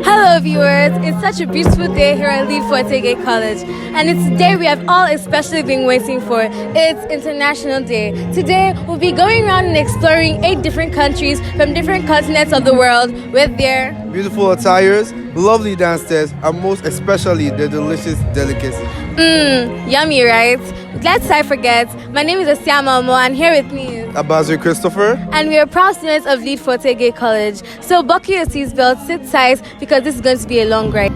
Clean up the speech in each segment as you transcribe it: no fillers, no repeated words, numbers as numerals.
Hello viewers, it's such a beautiful day here at Lead-Forte Gate College, and it's a day we have all especially been waiting for. It's International Day. Today we'll be going around and exploring 8 different countries from different continents of the world with their beautiful attires, lovely dance steps, and most especially their delicious delicacies. Yummy, right? Let's I forget. My name is Asiama Omo, and here with me is Abazu Christopher. And we are proud students of Lead-Forte Gate College. So buckle your seatbelts, sit tight, because this is going to be a long ride.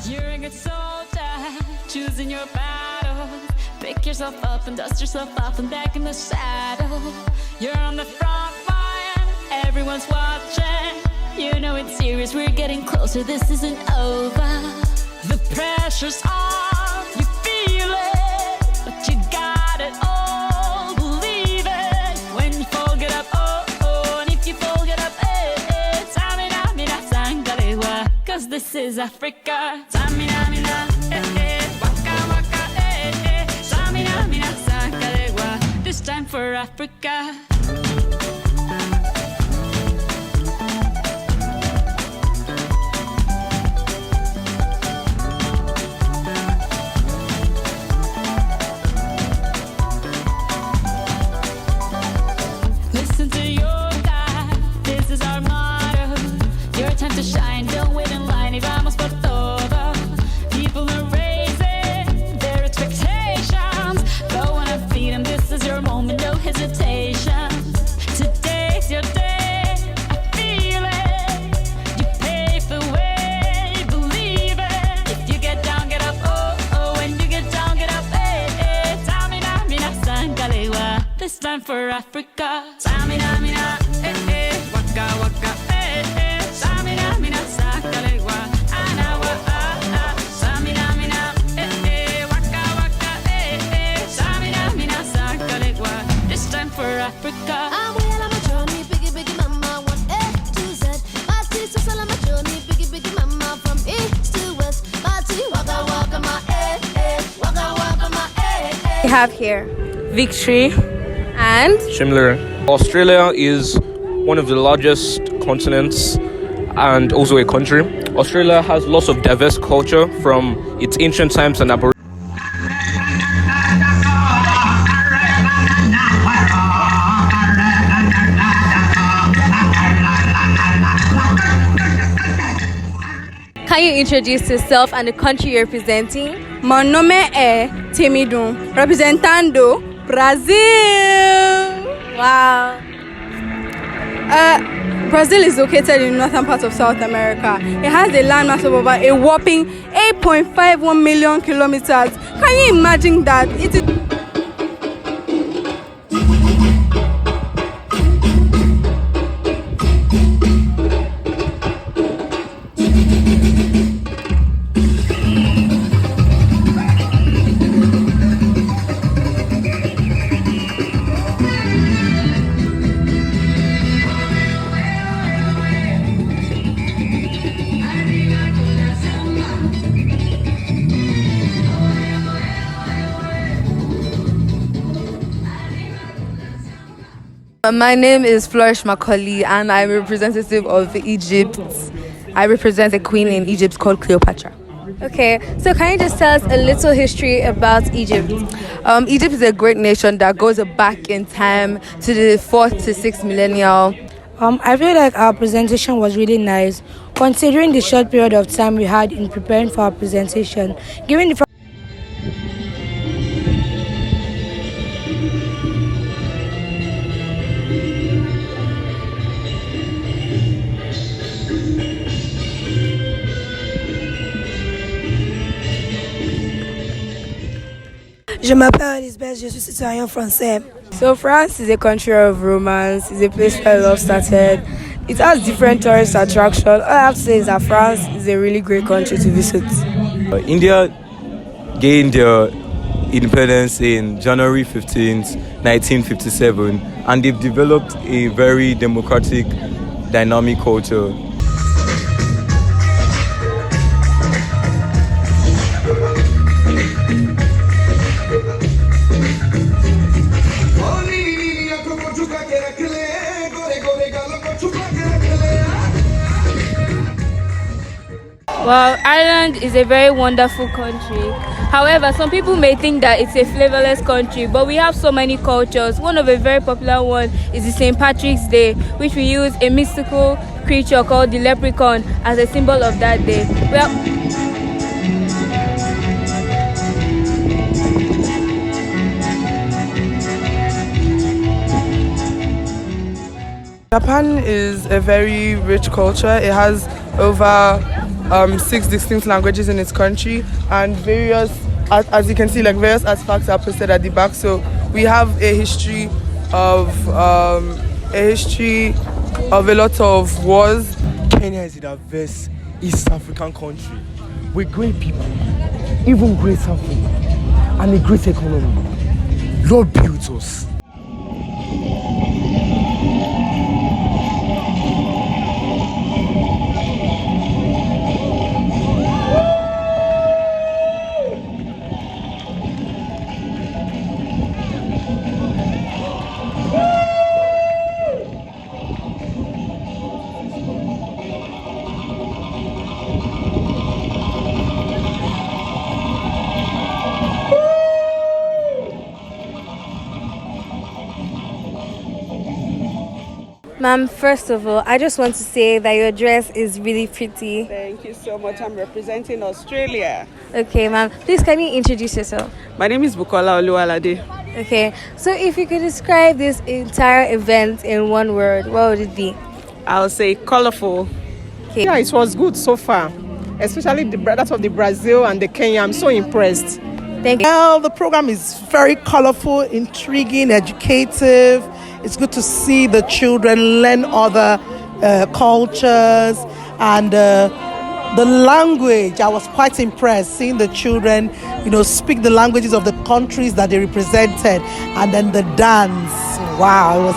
You're a good soldier, choosing your battle. Pick yourself up and dust yourself off and back in the saddle. You're on the front line, everyone's watching. You know it's serious, we're getting closer, this isn't over. The pressure's on, you feel it, but you got it all, believe it. When you fall, get up, oh, oh, and if you fall, get up, eh, eh. Tamina, mina, sangalewa, 'cause this is Africa. Tamina, mina, eh, eh, waka, waka, eh, eh. Tamina, mina, sangalewa, this time for Africa. Listen to your God, this is our motto. Your time to shine, don't wait in line, y vamos por todo. People are raising their expectations. Go on and feed them, this is your moment, no hesitation. Today's your day, I feel it. You pave the way, believe it. If you get down, get up, oh, oh. When you get down, get up, eh, eh. Tamina, mina, sangalewa, this time for Africa. Tamina, mina, eh, eh. Waka, waka, eh, eh. Tamina, mina, sangalewa, anawa, ah, ah. Tamina, mina, eh, eh. Waka, waka, eh, eh. Tamina, mina, sangalewa, this time for Africa. I'm well on my journey, biggie, biggie mama, 1 A to Z. My sister's all on my journey, biggie, biggie mama, from east to west. My tea, waka, waka, my waka, waka, my We have here Victory and Similar. Australia is one of the largest continents and also a country. Australia has lots of diverse culture from its ancient times and Can you introduce yourself and the country you're representing? Meu nome é Temidum, representando Brazil. Wow. Brazil is located in the northern part of South America. It has a landmass of over a whopping 8.51 million kilometers. Can you imagine that? It is My name is Flourish Macaulay and I'm a representative of Egypt. I represent a queen in Egypt called Cleopatra. Okay, so can you just tell us a little history about Egypt? Egypt is a great nation that goes back in time to the 4th to 6th millennial. I feel like our presentation was really nice, considering the short period of time we had in preparing for our presentation. Given the Je m'appelle Elisabeth, je suis citoyen français. So France is a country of romance. It's a place where love started. It has different tourist attractions. All I have to say is that France is a really great country to visit. India gained independence in January 15th, 1957, and they've developed a very democratic, dynamic culture. Well, Ireland is a very wonderful country. However, some people may think that it's a flavorless country, but we have so many cultures. One of a very popular one is the St. Patrick's Day, which we use a mystical creature called the leprechaun as a symbol of that day. Well, Japan is a very rich culture. It has over 6 distinct languages in its country, and various, as you can see, like various artifacts are posted at the back. So we have a history of a lot of wars. Kenya is a diverse East African country with great people, even great suffering, and a great economy. Lord built us. Ma'am, first of all, I just want to say that your dress is really pretty. Thank you so much. I'm representing Australia. Okay, ma'am. Please, can you introduce yourself? My name is Bukola Oluwalade. Okay, so if you could describe this entire event in one word, what would it be? I'll say colorful. Okay. Yeah, it was good so far, especially that of the Brazil and the Kenya. I'm so impressed. Thank you. Well, the program is very colorful, intriguing, educative. It's good to see the children learn other cultures and the language. I was quite impressed seeing the children, speak the languages of the countries that they represented, and then the dance. Wow, it was